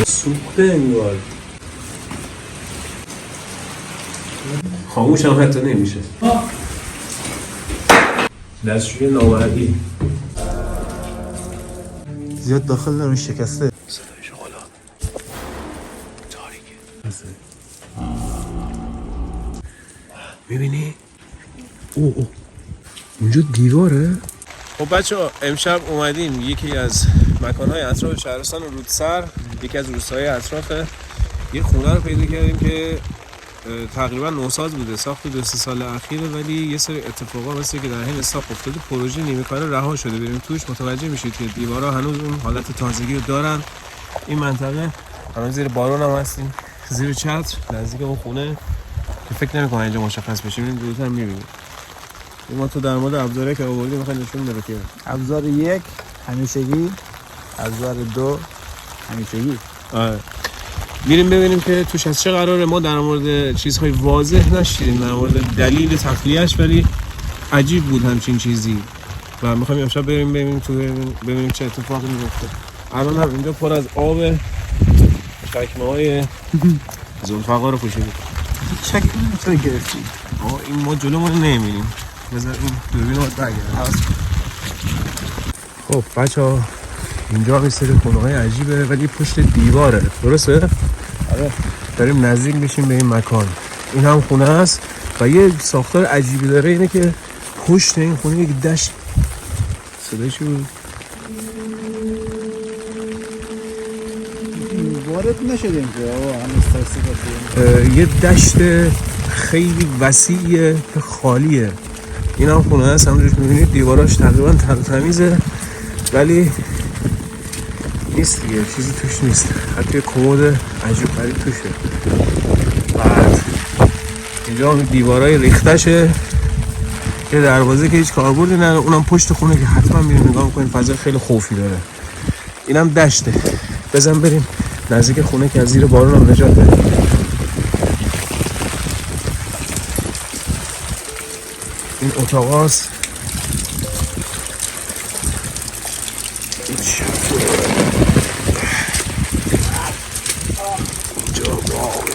سوخته انگار خاموش هم حتی نمیشه. دستشوی نامردی زیاد داخل نرون شکسته. صدای شغلا تاریکه. میبینی؟ اوه اونجا دیواره؟ خب بچه ها امشب اومدیم یکی از مکانهای اطراف شهرستان رودسر، یکی از روستاهای اطرافه، یه خونه رو پیدا کردیم که تقریبا نوساز بوده، ساخت 2-3 سال اخیره، ولی یه سری اتفاقا مثل که در حین ساخت افتاده پروژه نیمه کاره رها شده. بریم توش متوجه میشید که دیوارا هنوز اون حالت تازگی رو دارن. این منطقه الان زیر بارون هم هستیم، زیر چتر نزدیک اون خونه که فکر نمی‌کنم اینجا مشخص بشه. ببینید دورتر می‌بینید. ما تو در مورد ابزاری که آوردیم می‌خوایم نشون بده که ابزار 1 همیشگی، ابزار 2 همیشگی. آره. میریم ببینیم که توش از چه قراره. ما در مورد چیزهای واضح نشدیم در مورد دلیل تخلیه‌اش، ولی عجیب بود همچین چیزی و می‌خوایم امشب بریم ببینیم تو ببینیم چه اتفاقی میفته. الان هم اینجا پر از آب، چکمه‌های ذوالفقار رو پوشیدیم. چک چرا گرفتی؟ این ما جلومون نمی‌بینیم. بذار این دوربین رو برگردم. خب بچه‌ها اینجا یه سری خونه‌های عجیبه ولی پشت دیواره، درسته؟ آره. داریم نزدیک میشیم به این مکان. این هم خونه است و یه ساختار عجیبی داره، اینه که پشت این خونه یک دشت. صدای چی بود؟ وارد نشدیم که هنوز ترسی. یه دشت خیلی وسیعه که خالیه. این هم خونه است، همونجوری که می‌بینید دیواراش تقریبا تمیزه ولی نیست دیگه، چیزی توش نیست. حتی کمد عجیب غریب توشه. بعد اینجا دیوارای ریختشه که دروازه که هیچ کاربردی نداره. اونم پشت خونه که حتما میریم نگاه میکنیم، فضا خیلی خوفی داره. اینم دشته. بزن بریم نزدیک خونه که از زیر بارون هم نجات بده. این اتاقاست.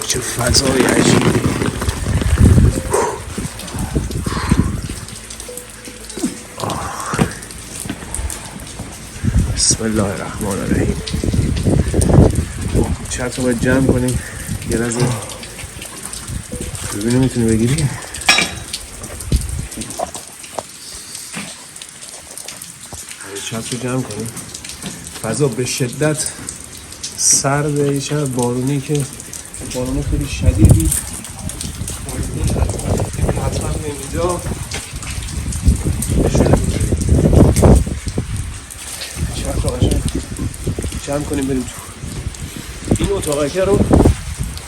چه فضای عجیبی. بسم الله الرحمن الرحیم. چت رو باید جمع کنیم یه لحظه ببینیم میتونی بگیری. چت رو جمع کنیم. فضا به شدت سرده، یه شب بارونی که بارون خیلی شدیدی حتما میریم اینجا چت رو قشنگ جمع کنیم بریم تو این اتاقه رو.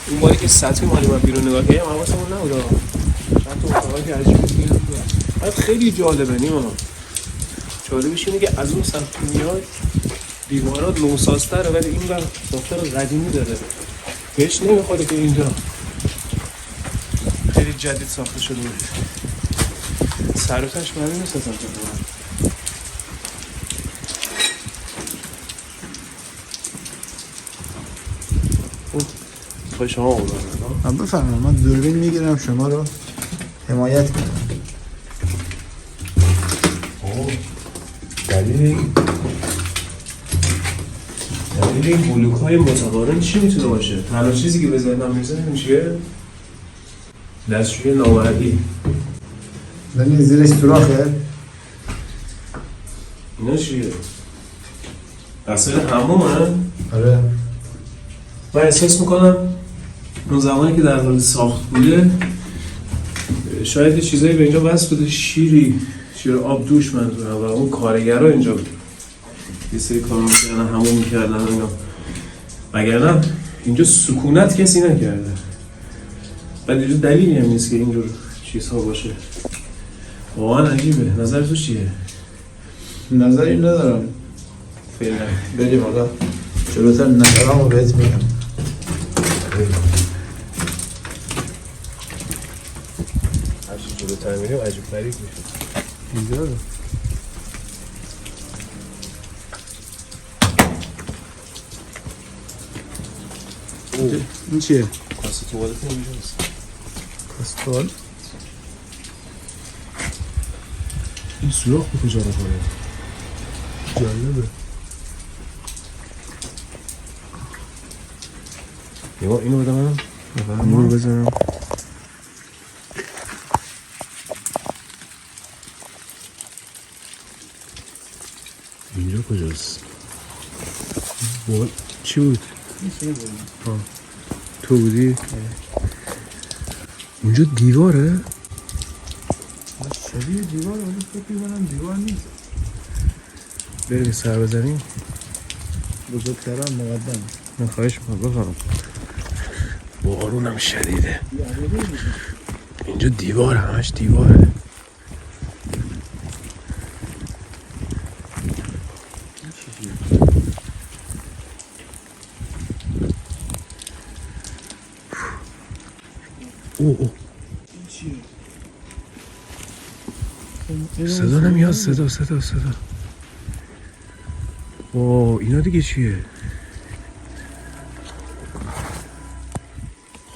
اون باری که سطحی مالی من بیرون نگاه کردیم حواسمون نبود. چند تا اتاقه که عجیب میگم خیلی جالبه. نیما جالبش اینه که از اون سمت میاد دیوارات نوسازتره ولی این بر ساختار قدیمی داره، بهش نمیخوره که اینجا خیلی جدید ساخته شده بود. سر و تهش معلوم نیست اصلا چه خواهی شما آوردن. من بفهمم، من دوربین میگیرم شما رو حمایت کنم. دلیل این بلوک های متقارن چی میتونه باشه؟ تنها چیزی که به ذهنم میرسه این چیه؟ دستشوی نامردی. ببین زیرش سوراخه. اینا چیه؟ اصلا حمومه؟ آره. من احساس میکنم اون زمانی که در حال ساخت بوده شاید یه چیزایی به اینجا وصل بوده، شیر آب دوش منظورم، و اون کارگرها اینجا بود یه سری کارا میکردن، حموم میکردن اینا. وگرنه اینجا سکونت کسی نکرده. بعد اینجا دلیلی هم نیست که اینجور چیزها باشه. واقعا عجیبه. نظر تو چیه؟ نظری ندارم فعلا. بریم حالا جلوتر نظرامو بهت میگم. هرچی جلوتر میریم عجیب غریب میشه. اینجا این چیه؟ کاسه توالت اینجاست. کاستال. این سوراخ به کجا رفته؟ جالبه. یه اینو بده من. نور بزنم. اینجا کجاست؟ چی بود؟ تو بودی؟ اونجا دیواره؟ شبیه دیوار ولی فکر می‌کنم دیوار نیست. بریم سر بزنیم؟ بزرگترم مقدم. من خواهش میکنم بفرم. بارونم شدیده. اینجا دیوار همش دیواره. اوه صدا نمیاد. صدا اوه اینا دیگه چیه؟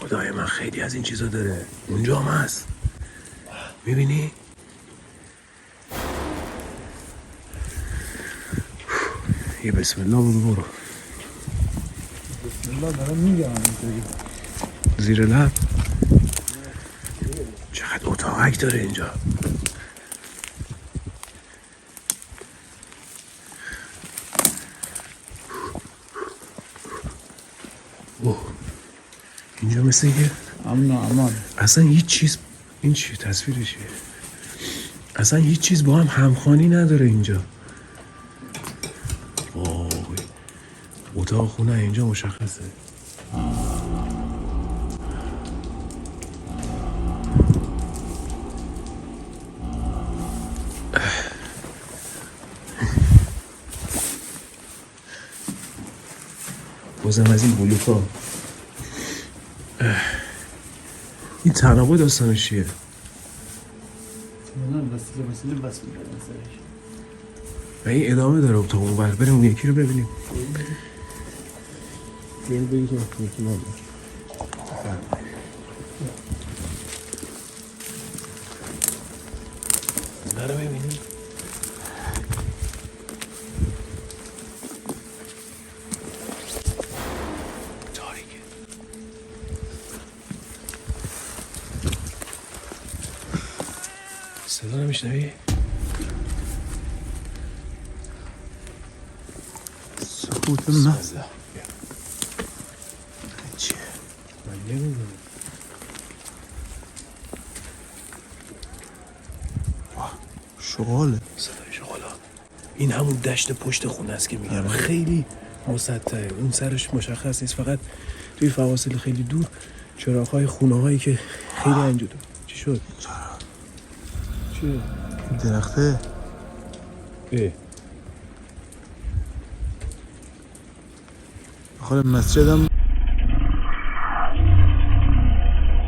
خدای من خیلی از این چیزا داره. اونجا هم هست. میبینی؟ یه بسم الله بگو برو. بسم الله دارم میگم اینطوری. زیر لب. چقدر اتاقک داره اینجا. اوه اینجا مثل که امان اصلا هیچ چیز. این چی تصویرشه؟ اصلا هیچ چیز با هم همخوانی نداره اینجا. وای اتاق خونه اینجا مشخصه. بازم از این بلوفا. این تنابه داستانش چیه؟ وسیله بس می‌کنه سرش. و این ادامه داره تا اون ور. بریم اون یکی رو ببینیم. بریم بگی که یکی نداره. نره ببینیم. تاریکه. صدا نمیشنوی؟ سکوت محض. چیه؟ من نمیدونم. شغاله. صدای شغالا. این همون دشت پشت خونه است که میگم. خیلی مسطحه. اون سرش مشخص نیست. فقط توی فواصل خیلی دور چراغ‌های خونه‌هایی که خیلی انجوده. چی شد؟ چیه؟ درخته. داخل مسجدم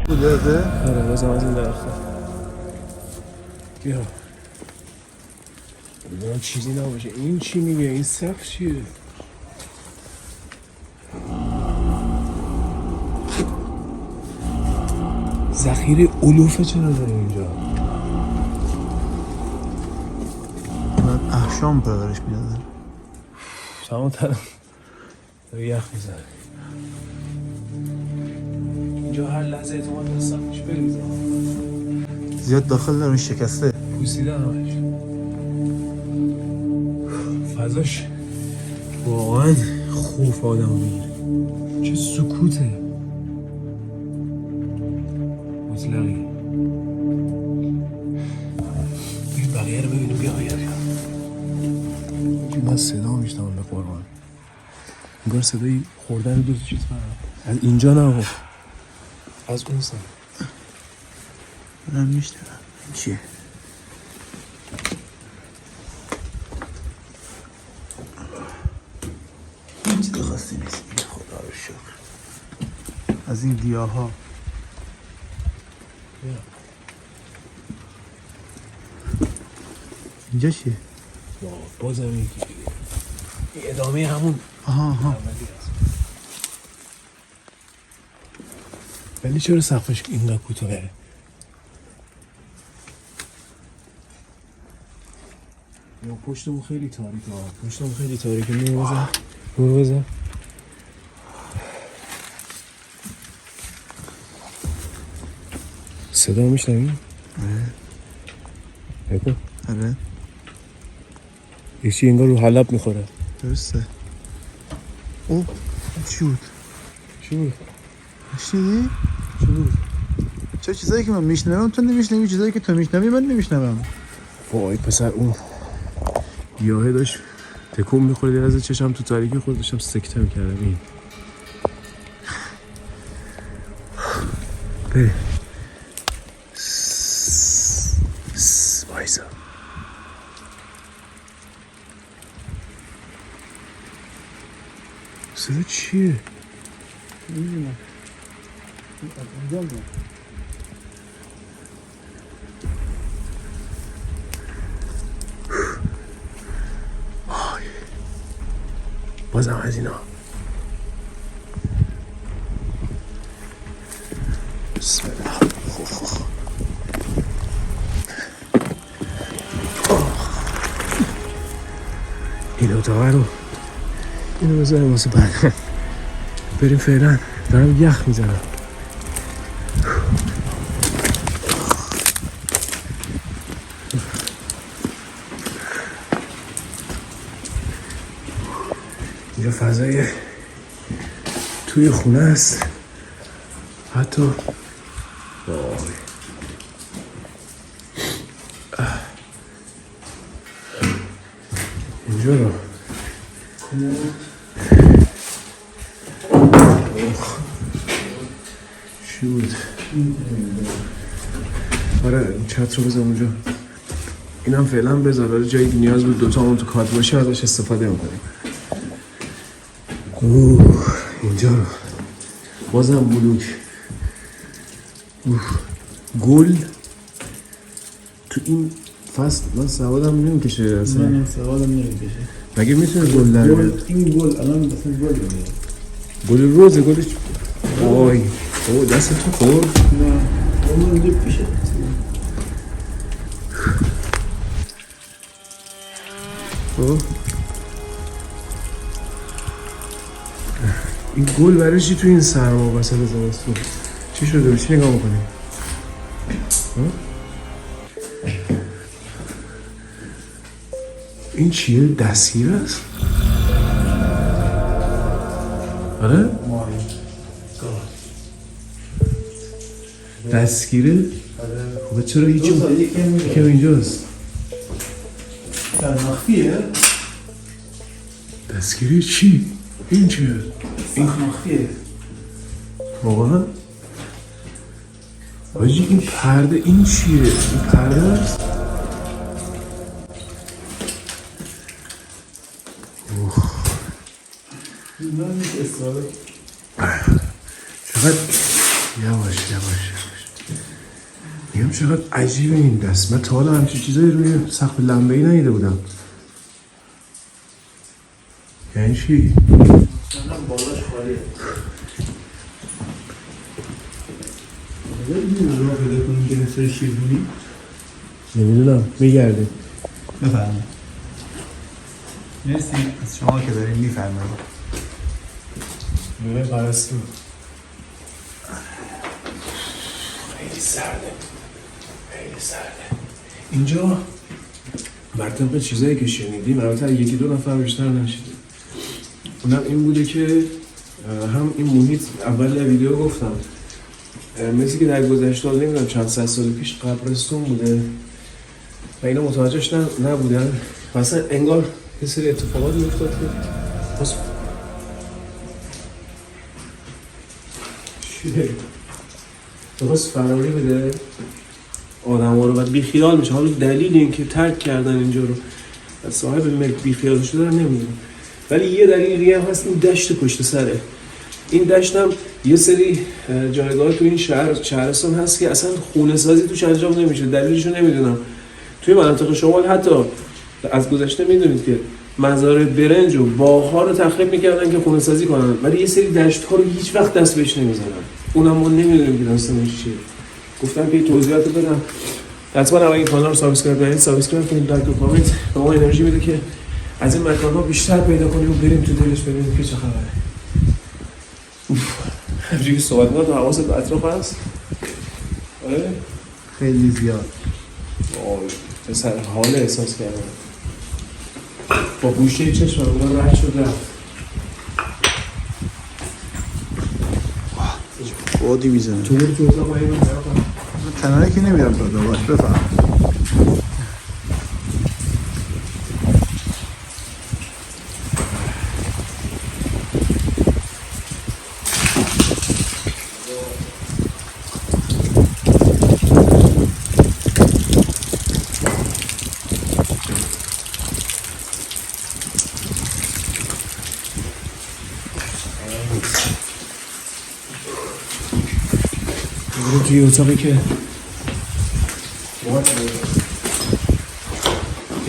بوده. آره بازم از این درخته. بیا. امیدوارم چیزی نباشه. این چی میگه؟ این سقف چیه؟ ذخیره علوفه چرا داره اینجا؟ من احشام پرورش میدادن. تمام تنم داره یخ میزنه. اینجا هر لحظه اعتماد دستم میشه بریزه. زیاد داخل دارم شکسته. پوسیده همش. فضاش واقعا خوف آدم میگیره. چه سکوته مطلقی. این بقیه رو ببینیم. بیا من صدا میشتم به قرآن. انگار صدای خوردن دو چیز از اینجا نه آقا، از اون سمت. من میشتم. چیه؟ این چیز خاصی نیست. خدا رو شکر. از این گیاه ها. اینجا چیه؟ بازم این ادامه همون. آها. ولی چرا سقفش اینقدر کوتاهه؟ یا پشتمون خیلی تاریکه ها. پشتمون خیلی تاریکه. نور بزن. صدا میشنوی؟ بگو. آره یه چی انگار رو حلب میخوره. درسته. او چی بود؟ چی بود؟ شنیدی؟ چی بود؟ چه چیزایی که من میشنوم تو نمیشنوی، چیزایی که تو میشنوی من نمیشنوم. وای پسر اون گیاهه داشت تکون میخورد از چشم تو تاریکی خود داشتم سکته میکردم. این بره وایسا. صدا چیه؟ نمیدونم. بازم از اینا. بسم الله. این اتاقه رو اینو بذاریم واسه بعد. بریم فعلا. دارم یخ میزنم. اینجا فضای توی خونه است. حتی وای اینجا رو چی بود؟ آره این چتر رو بذار اونجا. اینم فعلا بذار. جایی که نیاز بود دوتا اون تو کات باشه ازش استفاده میکنیم. اینجا رو بازم بلوک. گل تو این فصل من سوادم نمیکشه اصلا. من سوالم نمیکشه. مگه میتونه گل در بیاد؟ این گل الان مثلا گل میاد. گل روزه گلش. وای او دست تو خورد. نه اون اینجا پیشه. این گل برای چی تو این سرما وسط زمستون؟ چی شده؟ چی نگاه میکنی؟ این چیه؟ دستگیر است؟ آره؟ دستگیره؟ خب چرا هیچی؟ یکم اینجاست. در مخفیه؟ دستگیری چی؟ این چیه؟ این مخفیه. واقعا؟ باجی این پرده این چیه؟ این پرده است؟ من نیست اصراره. چقدر یواش میگم چقدر عجیبه این دست. من تا حالا همچین چیزایی روی سقف لمبه‌ای ندیده بودم. یعنی چی؟ مثلا بالاش خالیه. نمیدونم راه پیدا کنیم که مثل شیرگونی. نمیدونم میگرده. بفرمایید. مرسی از شما که دارین میفرمایید. میره پرستو. خیلی سرده. اینجا مرتبط چیزایی که شنیدیم البته یکی دو نفر بیشتر نشیدیم. اونم این بوده که هم این محیط اول ویدیو گفتم مثل که در گذشته نمیدونم چند صد سال پیش قبرستون بوده و اینا متوجهش نبودن و اصلا انگار یه سری اتفاقاتی افتاد که درست فراری بده آدم ها رو باید بیخیال میشه. حالا دلیل این که ترک کردن اینجا رو و صاحب ملک بیخیال شده رو نمیدونم، ولی یه دلیل دیگه هم هست. این دشت پشت سره. این دشت هم یه سری جایگاه تو این شهرستان هست که اصلا خونه سازی توش انجام نمیشه. دلیلشو نمیدونم. توی مناطق شمال حتی از گذشته میدونید که مزارع برنج و باغ‌ها رو تخریب میکردن که خونه سازی کنن، ولی یه سری دشت‌ها رو هیچ وقت دست بهش نمیزنن. اونم ما نمیدونیم که داستانش چیه. گفتم که توضیحات بدم. حتما اول این کانال رو سابسکرایب کنید، لایک و کامنت به ما انرژی میده که از این مکان‌ها بیشتر پیدا کنیم و بریم تو دلش ببینیم که چه خبره. همینجوری که صحبت می‌کنم تو حواست به اطراف هست؟ آره؟ خیلی زیاد. پسر حال احساس کردم با گوشه چشم اونها رد شد رفت. بادی میزنه تو برو تو اتاق باید من نگاه کنم. تنهایی که نمیرم تا دواش بفهم. برو توی اتاقی که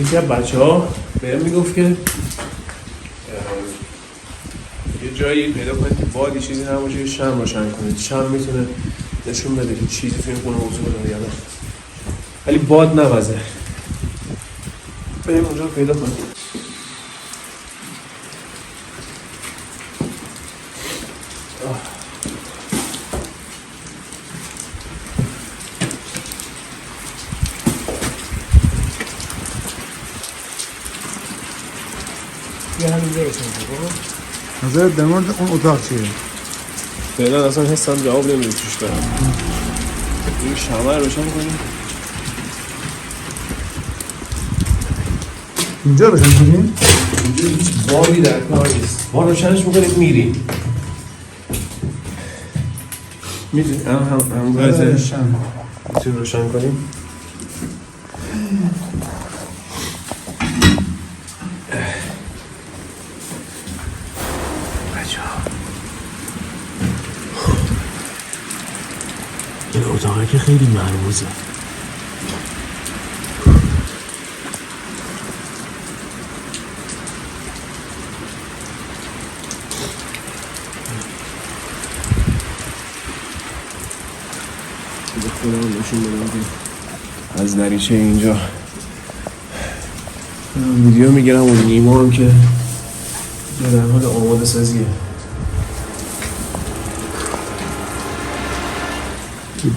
یکی از بچه ها بهم میگفت که یه جایی پیدا کنید که بادی چیزی نباشه یه شمع روشن کنید. شمع میتونه نشون بده که چیزی توی این خونه موضوع داره یا نه، ولی باد نوازه. بریم اونجا پیدا کنید. یه همین جا رسیم کنم. نظرت در مورد اون اتاق چیه؟ فعلا اصلا حسم جواب نمیده توش دارم. این شمع رو روشن کنیم. اینجا روشن کنیم؟ اینجا هیچ بادی در کار نیست. ما روشنش میکنیم میریم. میتونیم هم باید شمع میتونیم روشن کنیم. این اتاقه که خیلی مرموزه. خودم نشون بدم که از دریچه اینجا ویدیو میگیرم و نیما هم که در حال آماده سازیه.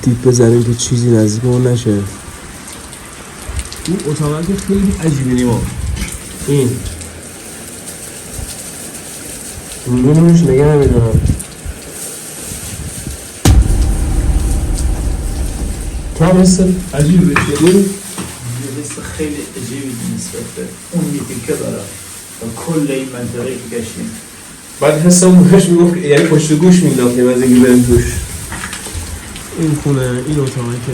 دید بزنیم که چیزی نزدیک اون نشه. این اتاقه که خیلی عجیبه نیما. این نمیش نگه نمیدونم. تو هم حس عجیبی بهش داری؟ یه حس خیلی عجیبی نسبت به اون یکی که دارم و کل این منطقه که گشتیم. بعد حسم بهش میگفت یعنی پشت گوش مینداختیم از اینکه بریم توش. این خونه، این اتاقه که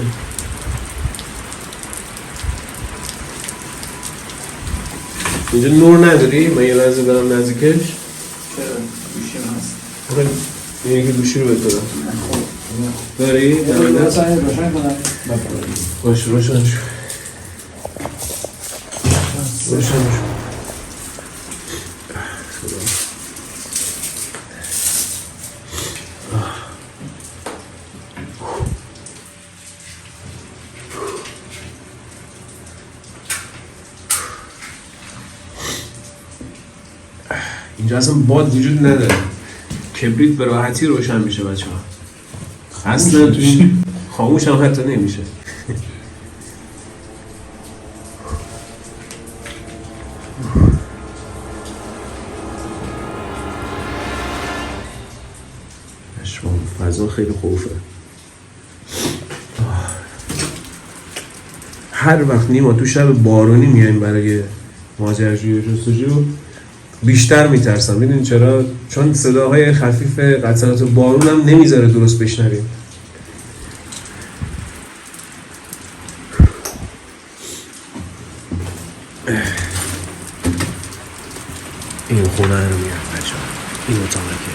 اینجا نور نداری؟ من یه لحظه برم نزدیکش. چرا؟ گوشیم هست. آره اینه که گوشی رو بتونم داری؟ روشن کنم. باش روشن شو. روشن شو. اینجا اصلا باد وجود نداره. کبریت به راحتی روشن میشه بچه ها. اصلا توش خاموش هم حتی نمیشه. فضا خیلی خوفه. هر وقت نیما تو شب بارونی میایم برای ماجراجویی و جستجو بیشتر میترسم. میدونی چرا؟ چون صداهای خفیف قطرات بارون هم نمیذاره درست بشنویم. این خونه رو میرم بچه ها. این اتاقه که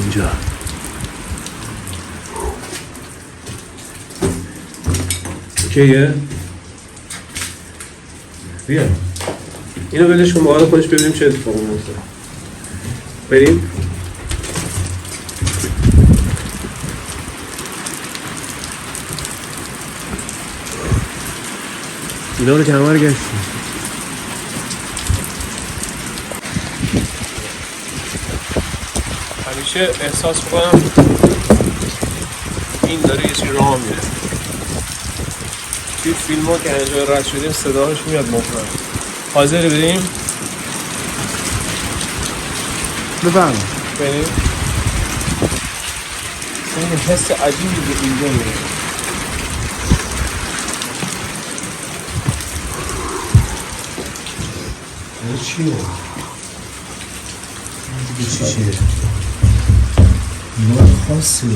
اینجا اوکیه؟ بیا اینو بلش کن با خودش ببینیم چه اتفاقی میفته. بریم؟ اینا رو کمر گشتیم. همیشه احساس میکنم این داره یه چی راه میره. توی فیلم ها که اینجا رد شدیم صداهاش میاد مخم. حاضر بریم؟ بفرمایید. بریم؟ این حس عجیبی به اینجا میره. این چیه؟ دیگه چی چیه؟ نوع خاصیه.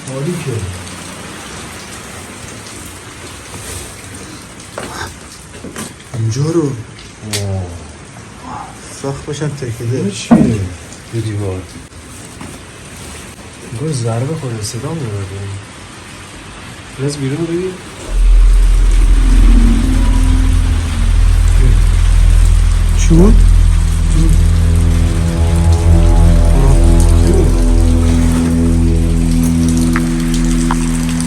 تاریکه. اینجا رو ساخت باشم تکیده. چیه؟ به دیوار انگار ضربه خورده صدا میاد. از بیرون بگیر. چی بود؟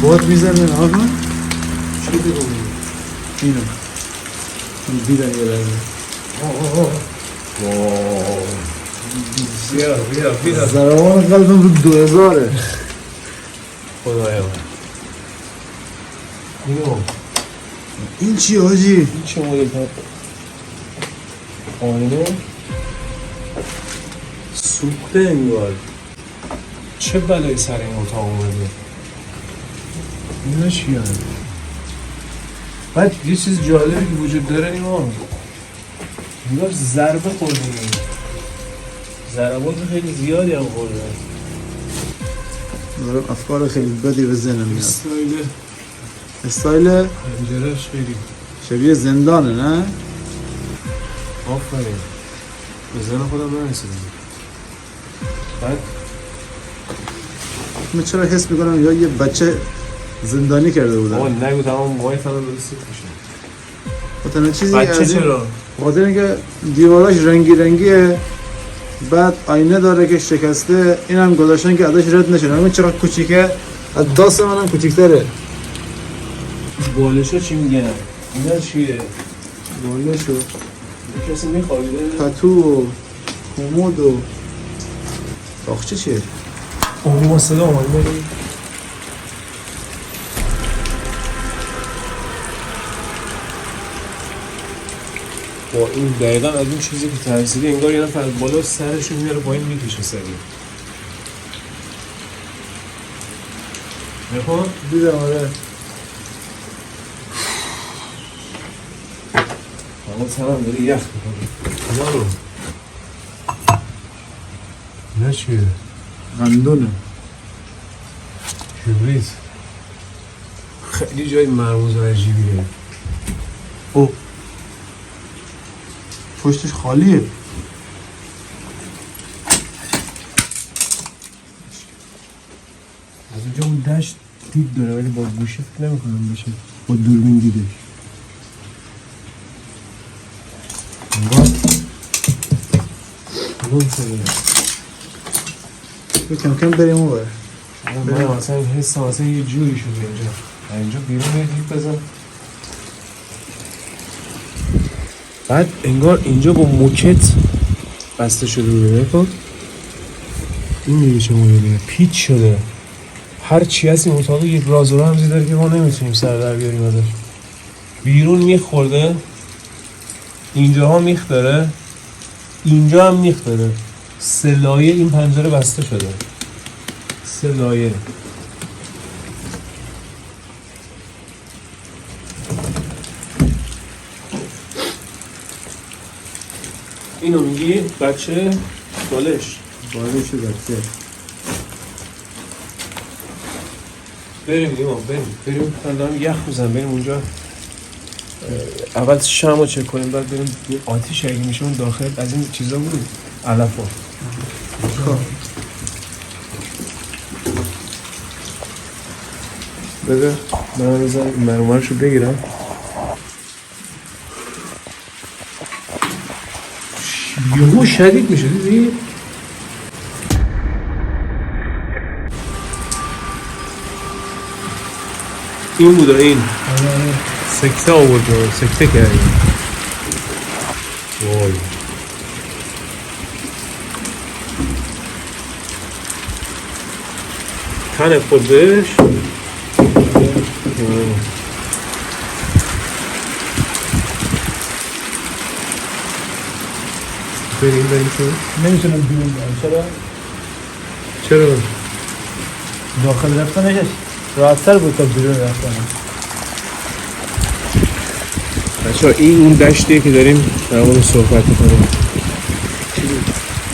باد میزنه آقا؟ چی دیگه؟ اینو دیدن یه لحظه. بیا ضربان قلبم رو 2000. خدایا من اینو این چی حاجی؟ این چه مدل آینه سوخته انگار. چه بلایی سر این اتاق اومده؟ اینا چی هست؟ بعد یه چیز جالبی که وجود داره ایمان انگار ضربه خورده. ضربات خیلی زیادی هم خورده. دارم افکار خیلی بدی به ذهنم میاد. استایل استایل پنجرهش خیلی شبیه زندانه نه؟ آفرین. به ذهن خودم نرسیدم. بعد من چرا حس میکنم یا یه بچه زندانی کرده آقا بودن. نگو تمام موهای تنم داره سیخ میشه. و تنها چیزی بچه از این چرا؟ خاطر اینکه دیواراش رنگی رنگیه، بعد آینه داره که شکسته، اینم گذاشتن که ازش رد نشه. همین چرا کوچیکه، از دست منم کوچیک‌تره. بالشا چی میگن؟ اینا چیه؟ بالشو کسی میخوابیده؟ پتو و کمود و تاخچه چیه؟ اوه ما صدا آمد بریم. با این دقیقا از این چیزی که ترسیدی انگار یه نفر بالا سرشو میاره پایین میکشه سریع. نکن؟ دیدم آره. همون تنم داره یخ میکنه. اینا رو اینا چیه؟ غندونه. کبریت. خیلی جای مرموز و عجیبیه. او پشتش خالیه. از اونجا اون دشت دید داره ولی با گوشه فکر نمی‌کنم بشه. با دوربین دیدش. کم کم بریم اون بره. من اصلا این حسم اصلا یه جوری شده اینجا. اینجا بیرون یه دیپ بزن. بعد انگار اینجا با موکت بسته شده بوده. نکن این میگه چه مدلیه. پیچ شده. هر چی هست این اتاق یک راز و رمزی داره که ما نمیتونیم سر در بیاریم ازش. بیرون میخورده، اینجاها میخ داره، اینجا هم میخ داره. 3 لایه این پنجره بسته شده. 3 لایه. اینو میگی بچه بالش بچه بریم بریم من دارم یخ میزنم. بریم اونجا اول شم رو چک کنیم، بعد بریم آتیش اگه میشه اون داخل از این چیزا بود علفا. بده من بزن این مرمارشو بگیرم. یهو شدید میشه دیدی؟ این بودا این سکته آورد سکته کردی وای تن خود بهش بریم شد نمیتونم بیرون برم. چرا؟ داخل رفتنش راحت‌تر بود تا بیرون رفتن. بچه‌ها این اون دشتیه که داریم در مورد صحبت می‌کنیم.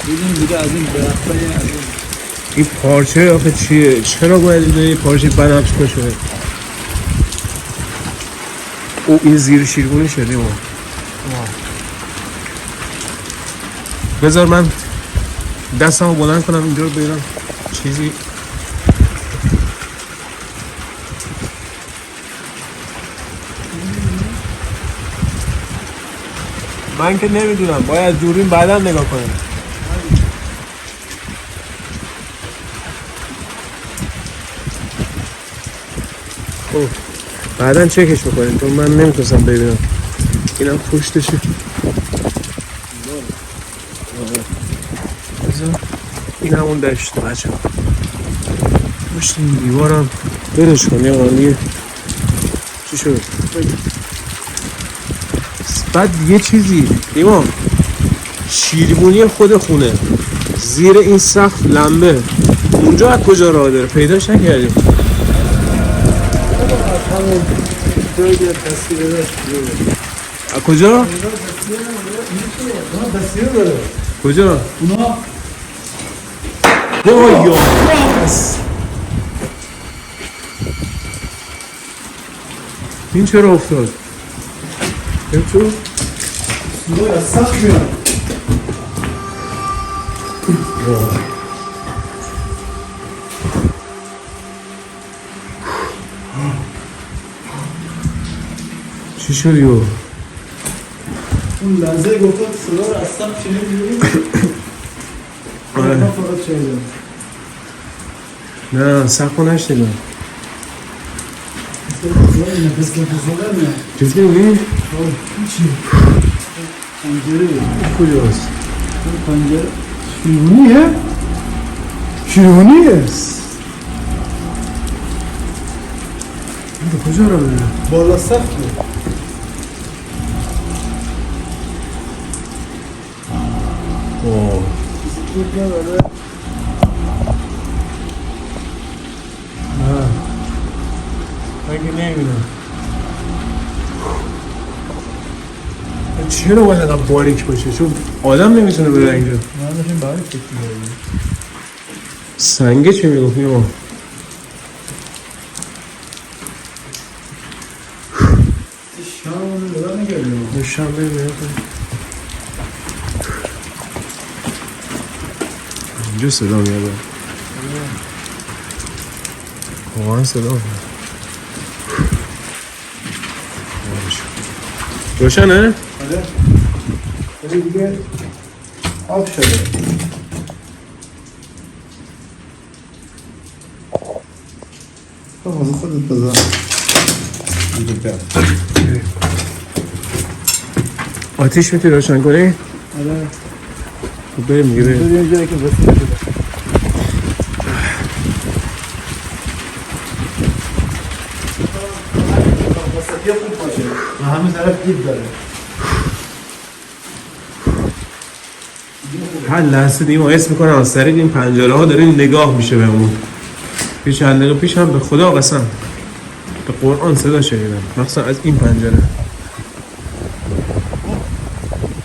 دیدیم دیگه از این درختای از این پارچه آخه چیه؟ چرا باید این پارچه بنفش باشه؟ او این زیر شیرگونه شده ما. بذار من دستمو بلند کنم اینجا رو ببینم چیزی من که نمیدونم باید دوربین بعدا نگاه کنیم. خب بعدا چکش بکنیم چون من نمیتونستم ببینم اینم پشتشه. این همون دشته بچه پشت این دیوارم برش کن یه قانیه چی شد؟ بعد یه چیزی دیما شیربونی خود خونه زیر این سقف لمبه اونجا از کجا راه داره پیداش نکردیم. از کجا؟ کجا؟ اونا این چرا افتاد؟ تو؟ سیگار از سخت میاد. چی شدی او؟ اون لحظه گفتم صدا رو از سخت شنیدی؟ آره من فقط شنیدم. نه سخت نشنیدم. نفس میاد. چیزی میگی؟ چی؟ پنجره کجاست؟ پنجره شیرونیه؟ شیرونیه؟ کجا رو بره؟ بالا سخته. اوه نه من که نمیدونم چرا باید اینقدر باریک باشه؟ چون آدم نمیتونه بره اینجا. من داشتیم باریک فکر می‌کردیم. سنگه چی میگفتی ما؟ شامونو نگاه نکردیم. شنبه میاد اینجا صدا میاد واقعا صدا میاد روشنه؟ آره. ولی دیگه آب شده. خب خودت بزن. آتیش میتونی روشن کنی؟ آره. خب بریم دیگه بریم. بریم جایی که وسیله شده. وسطی خوب باشه. و همه طرف دید داره. هر لحظه دیگه ما حس میکنم از طریق این پنجره ها داره نگاه میشه بهمون. چند دقیقه پیش هم به خدا قسم به قرآن صدا شنیدم مخصوصا از این پنجره.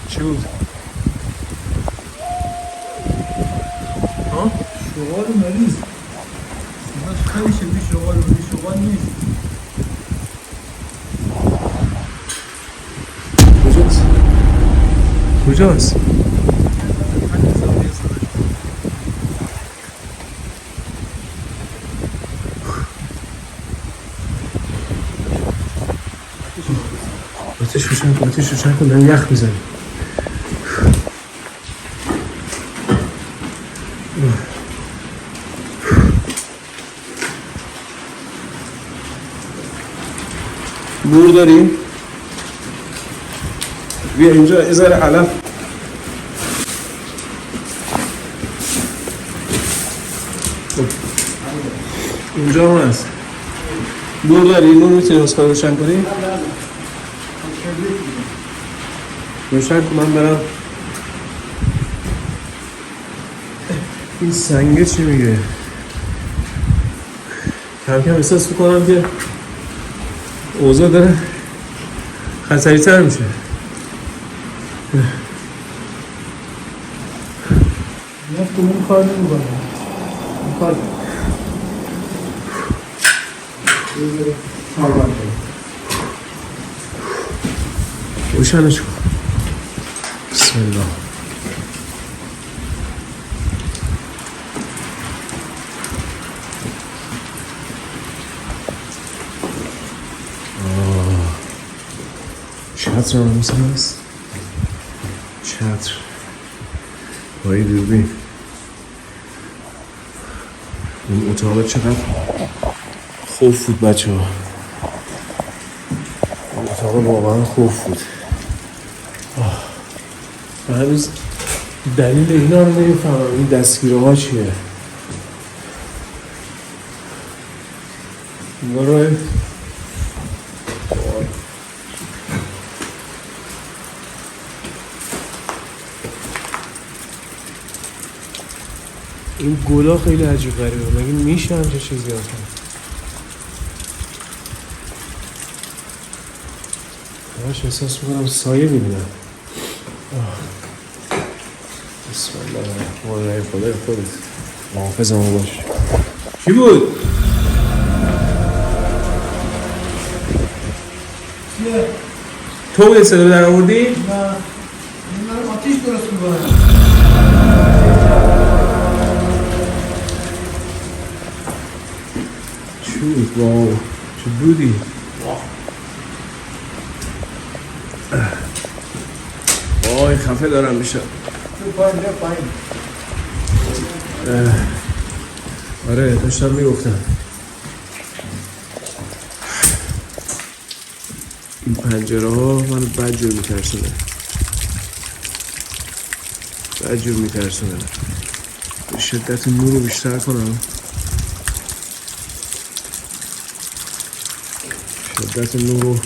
چی بود؟ ها؟ شغال مریض. خیلی شدی شغال نیست. کجاست؟ آتش روشن کن داریم یخ میزنیم. نور داریم؟ بیا اینجا ازار علف اینجا هم هست نور داری؟ نور میتونی حسکا روشن کنی؟ روشن کن من برم این سنگه چی میگه؟ کم کم احساس میکنم که اوضاع داره خطری تر میشه نفت اون کار نمیکنه اون کار روشنش کن بسم الله چتر هم مثل هست چتر بایی دوربین این اتاق چقدر خوف بود بچه ها این اتاق واقعا خوف بود من هنوز دلیل اینا رو نمیفهمم این دستگیره ها چیه اینا رو این گلا خیلی عجیب غریبه مگه میشه همچه چیزی اصلا همش احساس میکنم سایه میبینم بسم الله الرحمن الرحیم خدای خودت محافظ ما باش کی بود؟ کیه؟ تو بود صدا در آوردی؟ نه من آتیش درست میکنم چی بود؟ واو چه بودی؟ وای خفه دارم میشم تو پایین بیا پایین آره داشتم میگفتم این پنجره ها منو بدجور میترسونه بدجور میترسونه به شدت نور رو بیشتر کنم شدت نور رو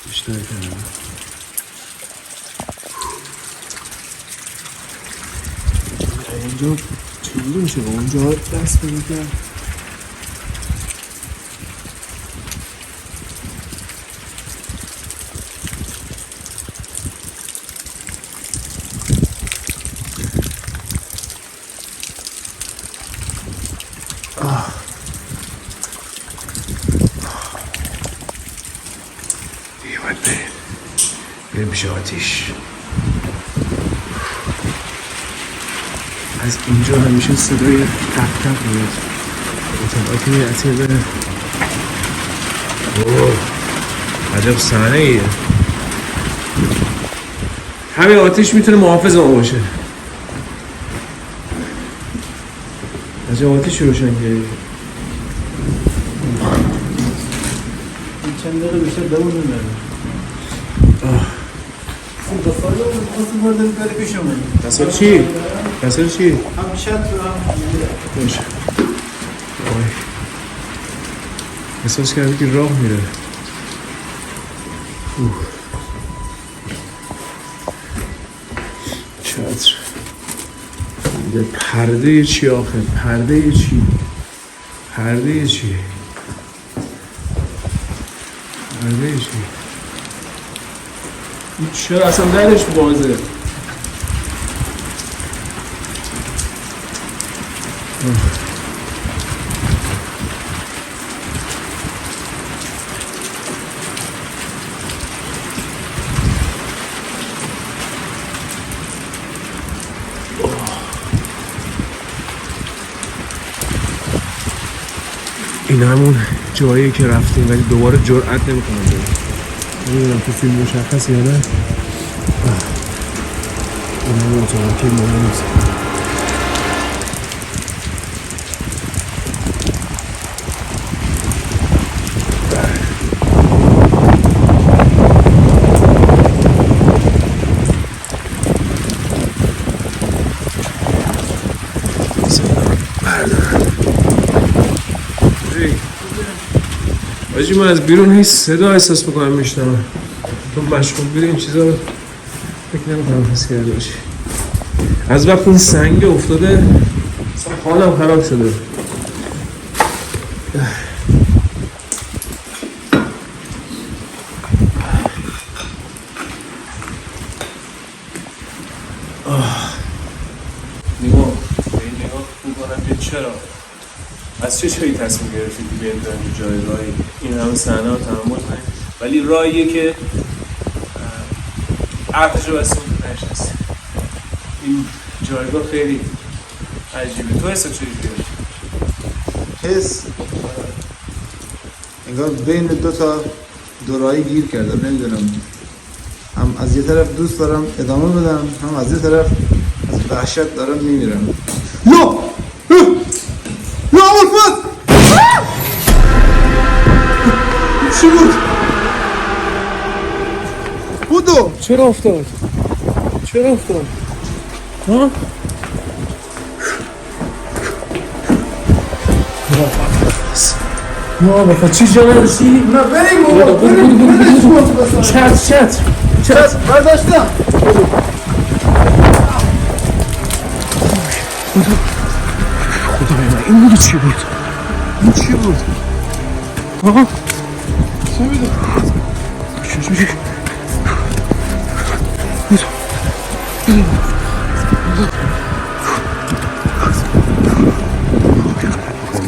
بیشتر کنم اینجا چجوری میشه با اونجا دست پیدا کرد دیگه باید بریم پیش آتیش از اینجا همیشه صدای تق تق میاد اتومات میرسه به عجب صحنه ایه همین آتیش میتونه محافظ ما باشه عجب آتیش روشن کردی چند دقیقه بیشتر دوون نمیدارم دفعه رو خواستم بردم بره پیش من دستال چی؟ دستال چی؟ هم شد و هم باشه آی احساس کرده که راه میره چتر یه پرده چی آخه؟ پرده چی؟ پرده چی؟ پرده چی؟ چرا اصلا درش بازه؟ این همون جایی که رفتیم ولی دوباره جرئت نمی‌کنم برم نمیدونم تو فیلم مشخص یا نه این همون اتاقی که مهم نیست بردارم. آجی من از بیرون هیچ صدا احساس میکنم میشنم. تو مشغول بیره این چیزا رو فکر نمیکنم حس کرده باشی. از وقت این سنگ افتاده حالم خراب شده. نگاه میکنم که چرا از چه چایی تصمیم گرفتید که بیایم داریم جایگاهی این همه صحنه رو تحمل کنیم ولی راهیه که عقلش رو بسیم نشست. این جایگاه خیلی عجیبه. تو حساب چه جوریه؟ حس انگار بین دو تا دورایی گیر کردم. نمیدونم هم از یه طرف دوست دارم ادامه بدم هم از یه طرف از وحشت دارم میمیرم. یا ابوالفضل چی بود؟ بودو چرا افتاد؟ چرا افتاد؟ ها؟ ما بخواد چی جا نداشتی؟ نه بریم بابا بریم چت برداشتم. خدای من این بود چی بود؟ این چی بود؟ آها چه میدونم چشمشی دیگه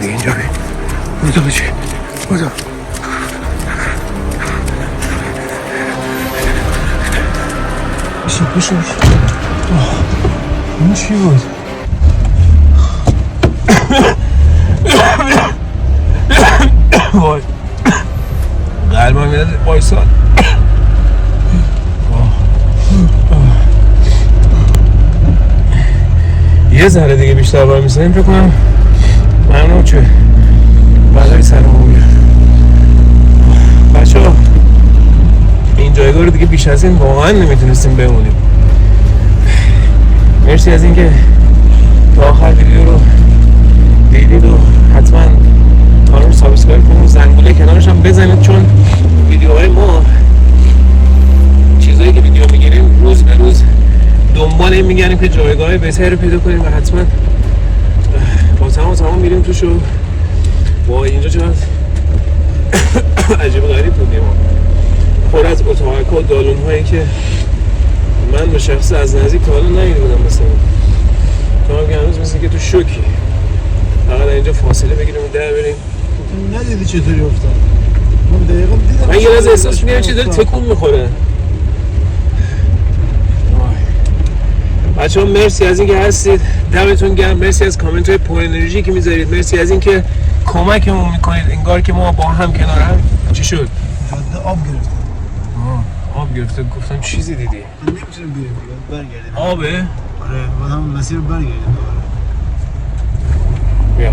اینجا بودو بچه بودو بشین این چی بود؟ وای قلبم میاد وایساد. یه ذره دیگه بیشتر باید میسنیم فکر کنم ممنون چه بلایی سرمون میاد. بچه ها این جایگاه رو دیگه بیش از این واقعا نمیتونستیم بمونیم. مرسی از اینکه تا آخر ویدیو رو دیدید و حتما کانال رو سابسکرایب کنید و زنگوله کنارش هم بزنید چون ویدیوهای ما چیزایی که ویدیو میگیریم روز به روز دنبال این میگردیم که جایگاه بهتری رو پیدا کنیم و حتما با تمام میریم توش و وای اینجا چقدر عجیب غریب بودیم پر از اتاق و دالون هایی که من به شخص از نزدیک تا حالا ندیده بودم. مثلا تو هم که هنوز مثل که تو شوکی فقط اینجا فاصله بگیریم و در بریم. ندیدی چطوری افتاد؟ من دقیقا دیدم. من یه لحظه احساس می‌کردم چیزی داره تکون میخوره. بچه‌ها مرسی از اینکه هستید، دمتون گرم. مرسی از کامنت های پر انرژی که میذارید. مرسی از اینکه کمکمون میکنید انگار که ما با هم کنار هم. چی شد؟ جاده آب گرفته. آب گرفته. گفتم چیزی دیدی؟ من نمیتونم بیارم برگردیم. آبه؟ آره بعد هم مسیر برگردیم دوباره. بیا.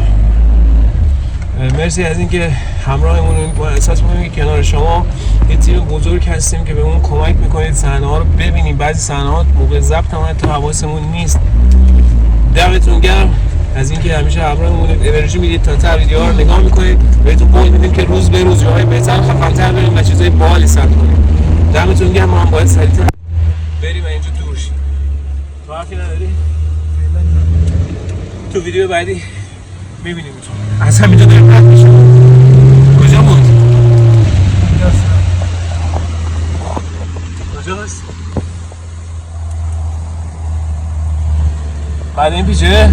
مرسی از اینکه همراهمونید. ما احساس می‌کنیم که کنار شما یه تیم بزرگ هستیم که بهمون کمک میکنید صحنه‌ها رو ببینیم. بعضی صحنه‌ها موقع ضبط هم حتی حواسمون نیست. دمتون گرم از اینکه همیشه همراهمونید، انرژی میدید تا تا ویدیوها رو نگاه میکنید. بهتون قول میدیم که روز به روز جاهای بهتر خفن‌تر بریم و چیزای باحالی ثبت کنیم. دمتون گرم. ما هم باید سریع‌تر بریم و اینجا دور شیم. تو حرفی نداری؟ تو ویدیو بعدی میبینیم تو. از همینجا داریم رد میشیم. کجا بود؟ کجاست؟ بعد این پیچه؟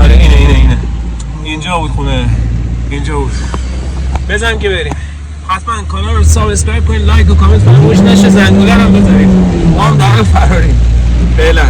آره اینه اینجا بود خونه. اینجا بود. بزن که بریم. حتما کانال رو سابسکرایب کنید، لایک و کامنت فراموش نشه، زنگوله رو هم بزنید. ما هم در فراریم. فعلا